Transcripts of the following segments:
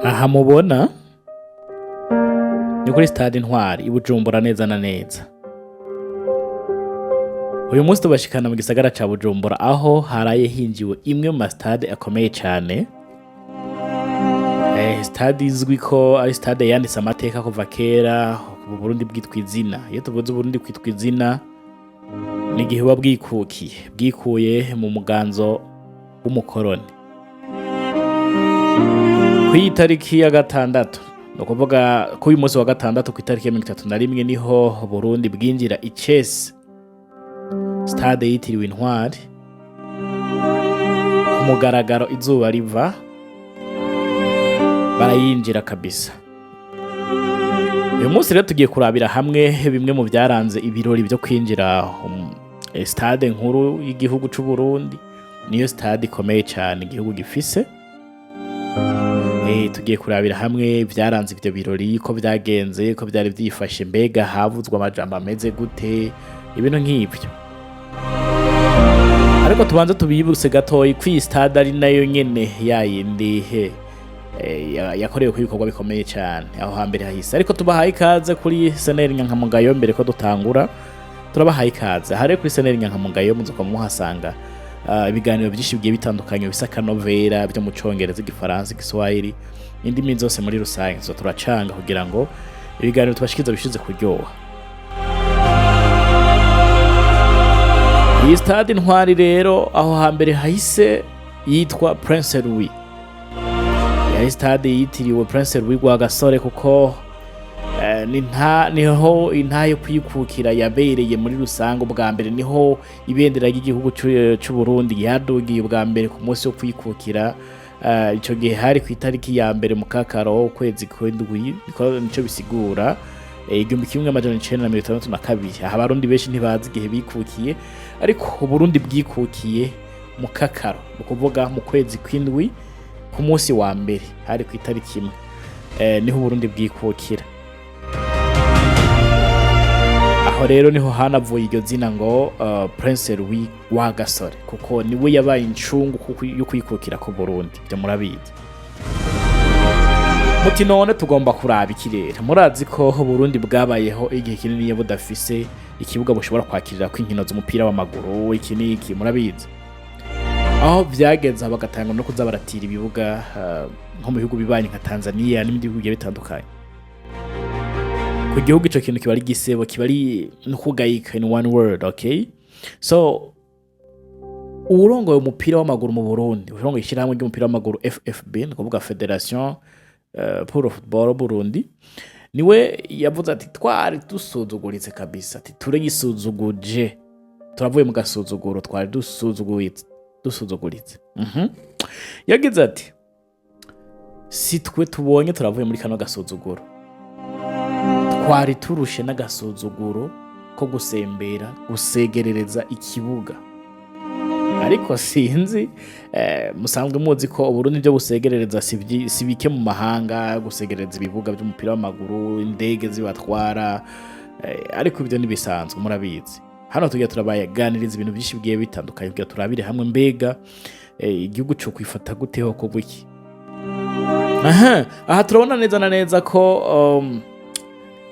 aha mubona ni kuri Stade Intwari i Bujumbura neza na neza. Uyu munsi tubashikana mu gisagara ca Bujumbura aho haraye hinjiwe imwe mu stade akomeye cyane. Stade izwi ko ari stade yanditse amateka kuva kera mu Burundi bwitwa izina. Iyo tuvuze Burundi kwitwa izina ni igihe bwikuye mu muganzo w'umukoroni. Ku itariki ya gatandatu no kuvuga ko uyu munsi wa gatandatu ku itariki ya 31 niho Burundi bwinjira icese Stade yitiriwe Intwari ku mugaragaro izuba riva barayinjira kabisa. Uyu munsi rero tugiye kurabira hamwe bimwe mu byaranze ibirori byo kwinjira stade nkuru y'igihugu cy'u Burundi. Niyo stade ikomeye cyane igihugu gifise. Tugiye kurabira hamwe byaranze ibyo birori ko byagenze ko byari byifashe mbega havuzwa amajambo ameze gute ibintu nk'ibyo. Ariko tubanza tubibuse gatoyi kwi stade ari nayo nyene yayindi yakorewe ku bikorwa bikomeye cyane aho hambere hahise. Ariko tubahaye ikaze kuri seneri nyankamugayo mbere ko dutangura. Turabahaye ikaze hare kuri seneri nyankamugayo muzuka muhasanga ibiganiro byinshi bigiye bitandukanye bisa kanovera byo mu Congereza, Igifaransa, Igiswahili, indimi zose muri rusange. So turacanga kugira ngo ibiganiro tubashikiza bishize kuryoha. Iyi Stade Intwari rero aho hambere hahise yitwa Prince Louis. Ya stade yitiriwe Prince Louis gwa Gasore kuko niho intayo kwikukira yabereye muri rusango. Bwa mbere niho ibendera ry'igihugu cy'u Burundi yadugiye bwa mbere ku munsi wo kwikukira. Ico gihe hari ku itariki ya mbere mu kakaro ukwezi kw'indwi nico bisigura 1962. Aha Abarundi benshi ntibazi igihe bikukiye ariko u Burundi bwikukiye mu kakaro no kuvuga mu kwezi kw'indwi ku munsi wa mbere hari ku itariki imwe niho Burundi bwikukira. Aho rero niho hanavuye iryo zina ngo Prince Louis wa Gasore kuko niwe yabaye incungu yo kwikukira ku Burundi. Byo murabizi. Muti none tugomba kuraba ikirere. Murazi ko Burundi bwabayeho igihe kinini ya budafise ikibuga bushobora kwakirira kw'inkino z'umupira w'amaguru iki murabizi. Aho byagenza bagatanga no kuza baratira ibibuga nko mu bihugu bibanye nka Tanzania n'ibindi bihugu bitandukanye. Ku gihugu ico kintu kiba ari gisebo, kiba ari no kugayika in one word, okay? So urongoye umupira w'amaguru mu Burundi, urongoye ishyirahamwe ry'umupira w'amaguru FFB, no kuvuga Federation pour le football Burundi, niwe yavuze ati twari dusuzuguritse kabisa, ati turegisuzuguje, turavuye mu gasuzuguro, twari dusuzuguritse. Yagize ati si twe tubonye turavuye muri kano gasuzuguro, twari turushe n'agasuzuguro ko gusembera gusegerereza ikibuga. Ariko sinzi musanzwe muzi ko Uburundi byo gusegerereza si bike mu mahanga, gusegerereza ibibuga by'umupira w'amaguru, indege zibatwara, ariko ibyo nibisanzwe murabizi. Hano tugiye turabaganiriza ibintu byinshi bigiye bitandukanye kugira turabire hamwe mbega igihugu cyo kwifata guteho ko buki. Aha turabona neza na neza ko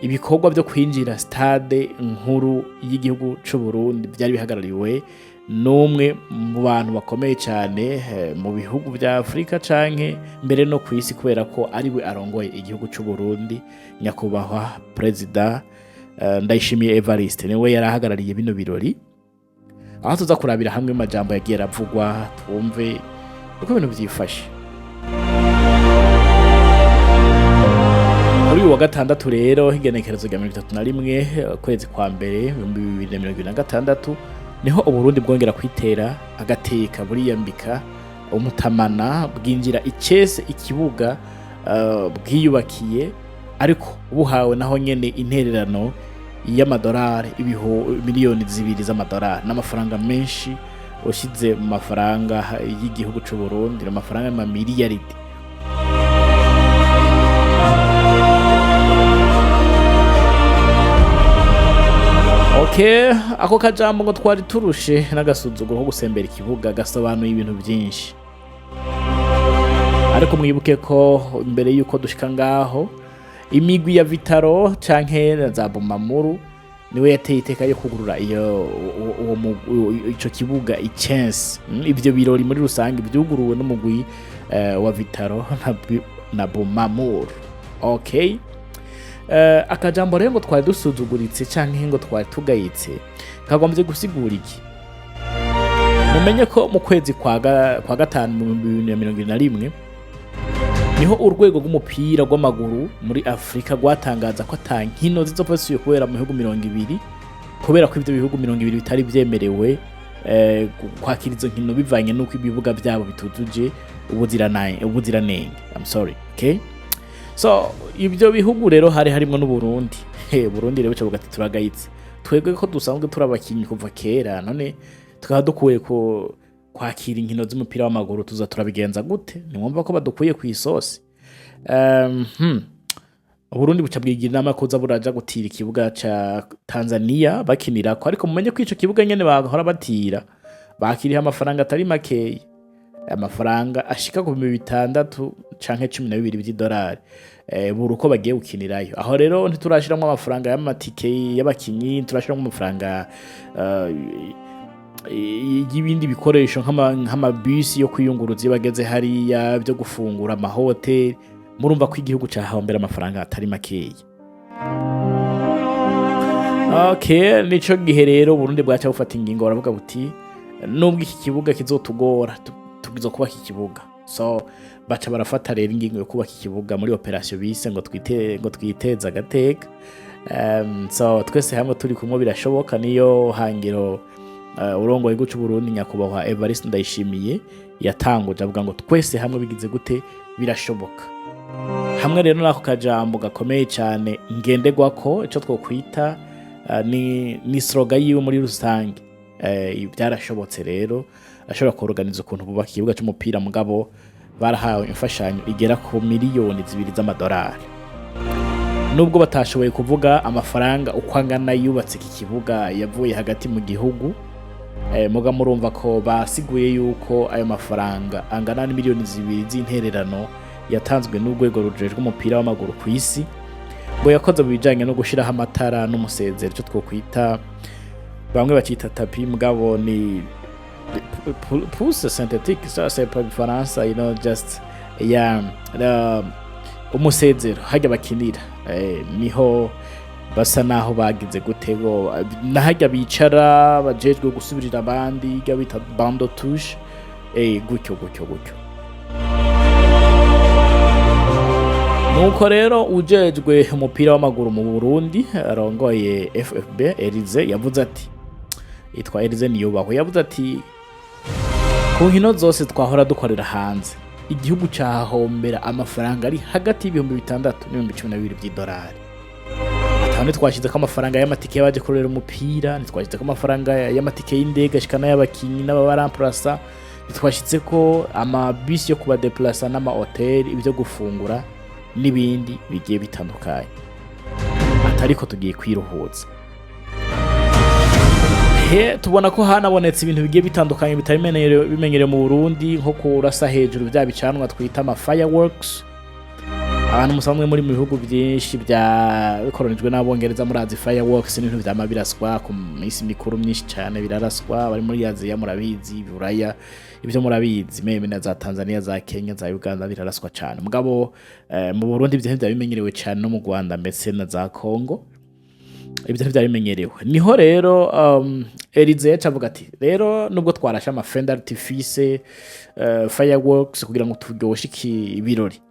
ibikorwa byo kwinjira stade nkuru y'igihugu cy'u Burundi byari bihagarariwe n'umwe mu bantu bakomeye cyane mu bihugu bya Afrika canke mbere no ku isi kubera ko ari we arongoye igihugu cy'u Burundi, nyakubahwa President Ndayishimiye Evariste niwe yarahagarariye bino birori. Aho tuza kurabira hamwe amajambo yagiye aravugwa twumve uko ibintu byifashe. Muri uwa gatandatu rero igenekerezo rya 31 kwezi kwa mbere 2026 niho Uburundi bwongera kwitera agateka buriyambika umutamana bwinjira icese ikibuga bwiyubakiye, ariko buhawe naho nyene intererano y'amadolari miliyoni 2 z'amadolari n'amafaranga menshi ushize mu mafaranga y'igihugu cy'u Burundi, n'amafaranga y'amamiliyaridi. Okay, ako kajambo ngo twari turushe n'agasuzuguro ko gusembera ikibuga gasobanuye ibintu byinshi. ariko mwibuke ko imbere yuko dushika ngaho imigwi ya Vitaro canke za Bumamuru niwe yateye iteka yo kugurura ico kibuga ichance. Ivyo birori muri rusange byuguruwe n'umugwi wa Vitaro na Bumamuru. Okay, akajambo rero ngo twari dusuzuguritse canke ngo twari tugayitse kagombye gusigura iki? Mumenye ko mu kwezi kwa gatanu mu 2021 niho urwego rw'umupira w'amaguru muri Afrika rwatangaza ko atankino zizopfasuye kubera mu bihugu 200 kubera ko ivyo bihugu 200 bitari vyemerewe kwakira izo nkino bivanye nuko ibibuga byabo bitujuje ubuziranenge. I'm sorry. Okay, so ibyo bihugu rero harimo n'u Burundi. Burundi rero cyo gati turagayitse twebwe ko dusanzwe turabakinyi kuva kera, none tukaba dukuye ko kwakira inkino z'umupira w'amaguru tuza turabigenza gute? Nimwumva ko badukuye ku isosi. Burundi buca bwigira inama ko zaburaja gutira ikibuga ca Tanzania bakinira ko, ariko mumenye ko ico kibuga nyene bahora batira bakiriha amafaranga atari makeye, amafaranga ashika ku 600 canke 12 by'idolari buri uko bagiye gukinirayo. Aho rero ntiturashiramo amafaranga y'amatike y'abakinyi, turashiramo amafaranga y'ibindi bikoresho nk'amabisi yo kwiyunguruza bageze hariya, byo gufungura, amahoteli. Murumva ko igihugu cyahombera amafaranga atari makeye. Okay, nico gihe rero Burundi bwaca bufata ingingo baravuga buti nubwo iki kibuga kizotugora tugizo kubaka ikibuga. So baca barafata rero ingingo yo kubaka ikibuga muri operation bise ngo twiteza agateka. So twese hamwe turi kumwe birashoboka, niyo hangiro urongoye guca Burundi nyakubahwa Evariste Ndayishimiye yatanguje avuga ngo twese hamwe bigize gute birashoboka. Hamwe rero nako kajambo gakomeye cyane ngenderwa ko ico twokwita ni slogan yiwe muri rusange. Byarashobotse rero ashobora kuorganiza ukuntu bubaka ikibuga cy'umupira, mugabo barahawe imfashanyo igera ku miliyoni 2 z'amadolari. Nubwo batashoboye kuvuga amafaranga uko angana yubatse iki kibuga yavuye hagati mu gihugu, muga murumva ko basiguye yuko ayo mafaranga angana na miliyoni 2 z'intererano yatanzwe n'urwego rujejwe umupira w'amaguru ku isi, ngo yakoze bijanye no gushiraho amatara n'umusezero cyo twokwita bamwe bakita tapi, mugabo ni pousse synthétique, ça c'est pas différence, you know, just umusezero hajya bakinira niho basa naho bagize gutego nahajya bicara bajejwe gusubirira abandi gabita bando touche gutyo. Nuko rero ujejwe umupira w'amaguru mu Burundi arongoye FFB Elize yavuze ati itwa Elize niyubaho, yavuze ati ku nkino zose twahora dukorera hanze igihugu cyahombera amafaranga ari hagati y'ibihumbi 6 n'ibihumbi 12 by'idolari. Atane twashize ko amafaranga y'amatike yabaje kurera umupira, twashize ko amafaranga y'amatike y'indege ashikana y'abakinyi n'abaramplasa, twashize ko amabisi yo kuba deplacer n'ama hotel, ibyo gufungura n'ibindi bigiye bitandukanye. Atariko tugiye kwiruhuza. Tubona ko hanabonetse ibintu bigiye bitandukanye bimenyerewe mu Burundi, nko kurasa hejuru bya bicanwa twita ama fireworks. Abantu musamwe muri mu bihugu byinshi bya bikoronijwe n'abongereza murazi fireworks n'ibintu byama biraswa ku minsi mikuru myinshi cyane, biraraswa bari muri Aziya murabizi, Buraya ibyo murabizi, meme na za Tanzania, za Kenya, za Uganda biraraswa cyane. Mugabo mu Burundi ibyo bimenyerewe cyane, no mu Rwanda mbese na za Congo ibyo bimenyerewe. Niho rero Elize yacavuga ati rero nubwo twarasha ama fend artifice fireworks kugira ngo turyoshe ibirori,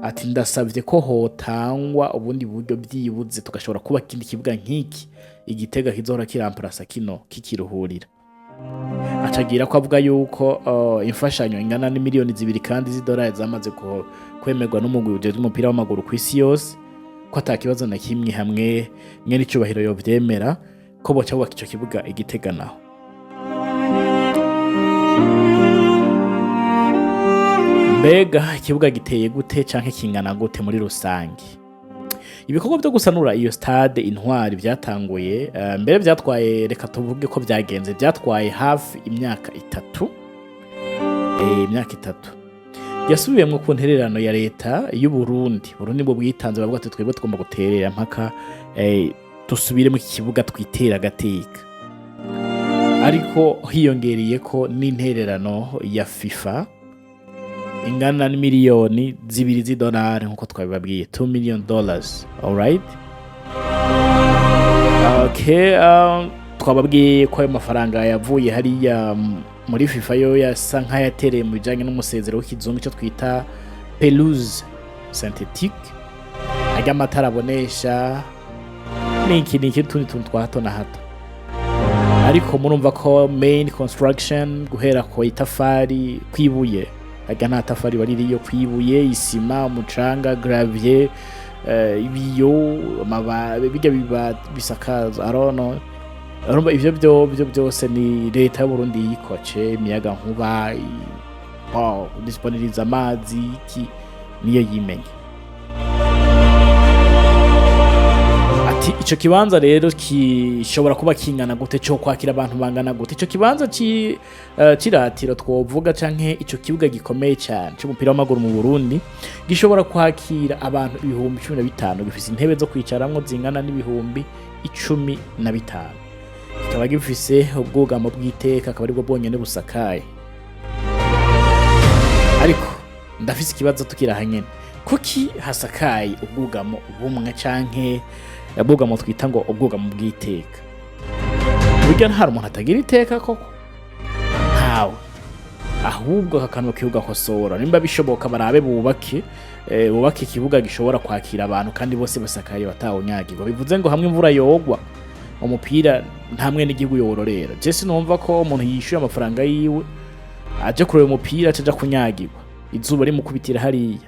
ati ndasavye ko hotangwa ubundi buryo byibuze tugashobora kuba kindi kibuga nk'iki Igitega kizohora kiramplasa kino kikiruhurira. Acagira ko avuga yuko imfashanyo ingana ni miliyoni 2 kandi z'idolari zamaze kwemerwa n'umugwi ujejwe umupira w'amaguru ku isi yose, ko atakibazo na kimwe hamwe nyene icubahiro yo vyemera ko boca bubaka ico kibuga Igitega naho. Mbega ikibuga giteye gute canke kingana gute muri rusange? Ibikorwa byo gusanura iyo Stade Intwari byatanguye mbere byatwaye, reka tuvuge ko byagenze, byatwaye hafi imyaka 3. yasubiyemwo ku ntererano ya leta y'u Burundi bwo bwitanze bavuga ati twebwe tugomba guterera mpaka dusubire mu kibuga twitera agateka, ariko hiyongereye ko n'intererano ya FIFA ingana n'imiliyoni 2 z'idolari nkuko twabibabwiye, $2 million. Alright, okay, twababwiye ko ayo mafaranga yavuye hariya muri FIFA yo yasa nk'ayatereye mu bijanye n'umusezero w'ikizungu cyo twita pelouse synthétique, ajya amatara abonesha n'iki tundi tuntu twa hato na hato. Ariko murumva ko main construction guhera ko itafari kwibuye, ajya nta tafari baririyo kwibuye, isima, umucanga, gravier, ibiyo, bijya biba bisakaza, I don't know. Urumva ivyo byose ni leta y'u Burundi yikoce, imiyaga nkuba, disponibiliza amazi niyo yimenye. Ati ico kibanza rero kishobora kuba kingana gute, cyo kwakira abantu bangana gute? Ico kibanza kiratiro twovuga canke ico kibuga gikomeye cyane cy'umupira w'amaguru mu Burundi gishobora kwakira abantu 15,000, gifise intebe zo kwicaramwo zingana n'ibihumbi 15. Kikaba gifise ubwugamo bw'iteka, akaba aribwo bwonyene busakaye. Ariko ndafise ikibazo tukira hanyene, kuki hasakaye ubwugamo bumwe canke ubwugamo twita ngo ubwugamo bw'iteka? Burya nta umuntu atagira iteka koko? Ntawe. Ahubwo hakanwa kibuga kosora, nimba bishoboka barabe bubake ikibuga gishobora kwakira abantu kandi bose basakaye batawunyagirwa. Bivuze ngo hamwe imvura yogwa umupira ntamwe n'igihugu yororera. Jesse numva ko umuntu yishyuye amafaranga yiwe aje kureba umupira aje kunyagirwa, izuba rimukubitira hariya,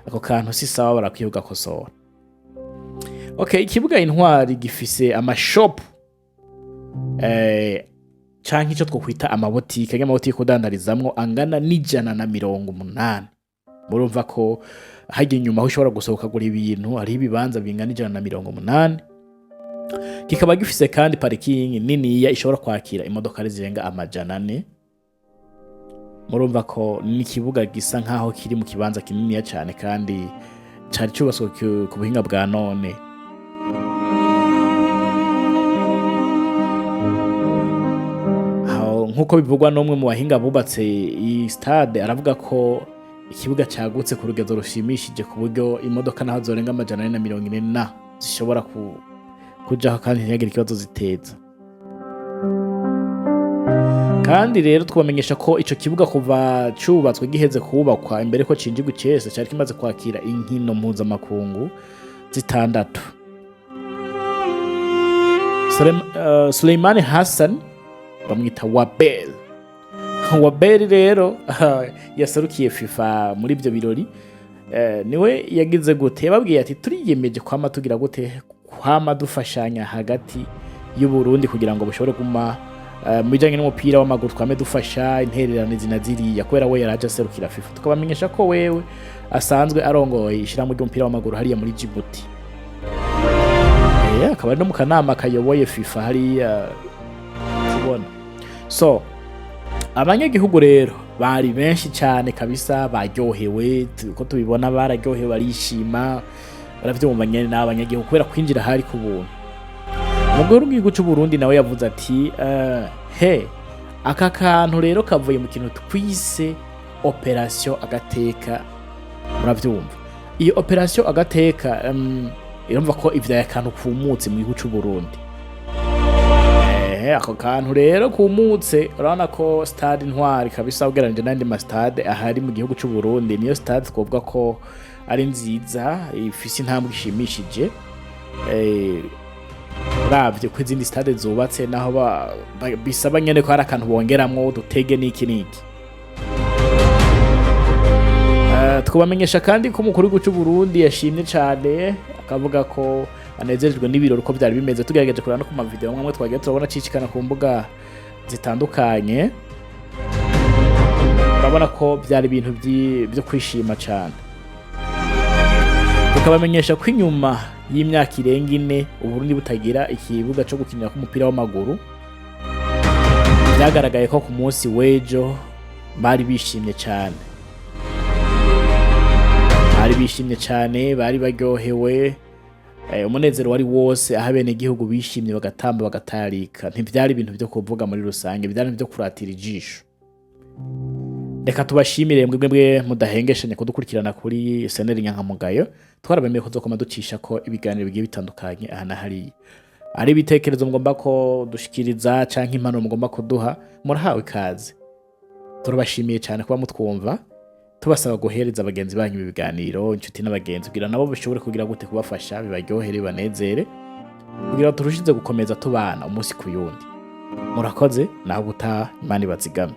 ako kantu si sawa, barakihuga kosora. Okay, ikibuga Intwari gifise amashop canke ico twokwita amabotike, y'amabotike udandarizamwo angana n'180. Murumva ko hajye nyuma aho ushobora gusohoka gura ibintu, hari ibibanza bingana 180. Kikaba gifise kandi parking nini ishobora kwakira imodoka zirenga 400. Murumva ko ni kibuga gisa nkaho kiri mu kibanza kinini cyane kandi cyari cyubaswe ku buhinga bwa none. Nkuko bivugwa n'umwe mu bahinga bubatse iyi stade, aravuga ko ikibuga cyagutse ku rugezo rushimishije ku buryo imodoka naho zorenga 440 zishobora kujaho kandi ntiyagire ikibazo ziteza. Kandi rero twamenyesha ko ico kibuga kuva cyubatswe giheze kubakwa imbere ko cinjigwa cyese cyari kimaze kwakira inkino mpuzamakungu 6. Suleimani Hassan bamwita Wabel rero yasarukiye FIFA muri ibyo birori. Niwe yagize gute, yababwiye ati turiyemeje kwama tugira gute, kwama dufashanya hagati y'u Burundi kugira ngo bushobore kuma mu bijanye n'umupira w'amaguru, twame dufasha intererano zinaziriya, kubera we yaraje aserukira FIFA. Tukabamenyesha ko wewe asanzwe arongoye ishirahamwe ry'umupira w'amaguru hariya muri Djibouti. Akaba no mu kanama kayoboye FIFA hariya tubona. So abanyagihugu rero bari benshi cyane kabisa, baryohewe ko tubibona, bararyohewe barishima, baravyumva nyene n'abanyagihugu kubera kwinjira hari ku buntu. Umugore w'igihugu cy'u Burundi nawe yavuze ati aka kantu rero kavuye mu kintu twise operation agateka. Muravyumva iyo operation agateka, irumva ko ivya yakantu kumutse mu gihugu cy'u Burundi. Ako kantu rero kumutse, urabona ko Stade Intwari kabisa ugereranije n'andi ma stade ahari mu gihugu cy'u Burundi, niyo stade twovuga ko ari nziza, ifise intambwe ishimishije. Uravye ko izindi stade zubatse naho bisaba nyene ko hari akantu bongeramwo dutege n'iki. Twabamenyesha kandi ko umukuru w'igihugu cy'u Burundi yashimye cyane, akavuga ko anezerejwe n'ibirori uko byari bimeze. Tugerageje kurana no ku mavideo amwe twagiye turabona cicikana ku mbuga zitandukanye, urabona ko byari ibintu byo kwishima cyane. Tukabamenyesha ko inyuma y'imyaka irenga 4 Uburundi butagira ikibuga cyo gukinira ku mupira w'amaguru, byagaragaye ko ku munsi w'ejo bari bishimye cyane. bishimye cyane, bari baryohewe, umunezero wari wose, aho bene igihugu bishimye bagatamba bagatarika. Ntivyari ibintu byo kuvuga muri rusange, byari byo kuratira ijisho. Reka tubashimire mwebwe mudahengeshanye kudukurikirana kuri seneri Nyankamugayo. Twarabemeye kuzokoma ducisha ko ibiganiro bigiye bitandukanye aha na hariya. Ari ibitekerezo mugomba ko dushikiriza canke impano mugomba kuduha, murahawe ikaze. Turabashimiye cyane kuba mutwumva, tubasaba guhereza abagenzi banyu ibiganiro, inshuti n'abagenzi, kugira nabo bishobore kugira gute kubafasha, bibaryohere, banezere, kugira turushize gukomeza tubana umunsi ku yundi. Murakoze, naho gutaha, Imana ibazigame.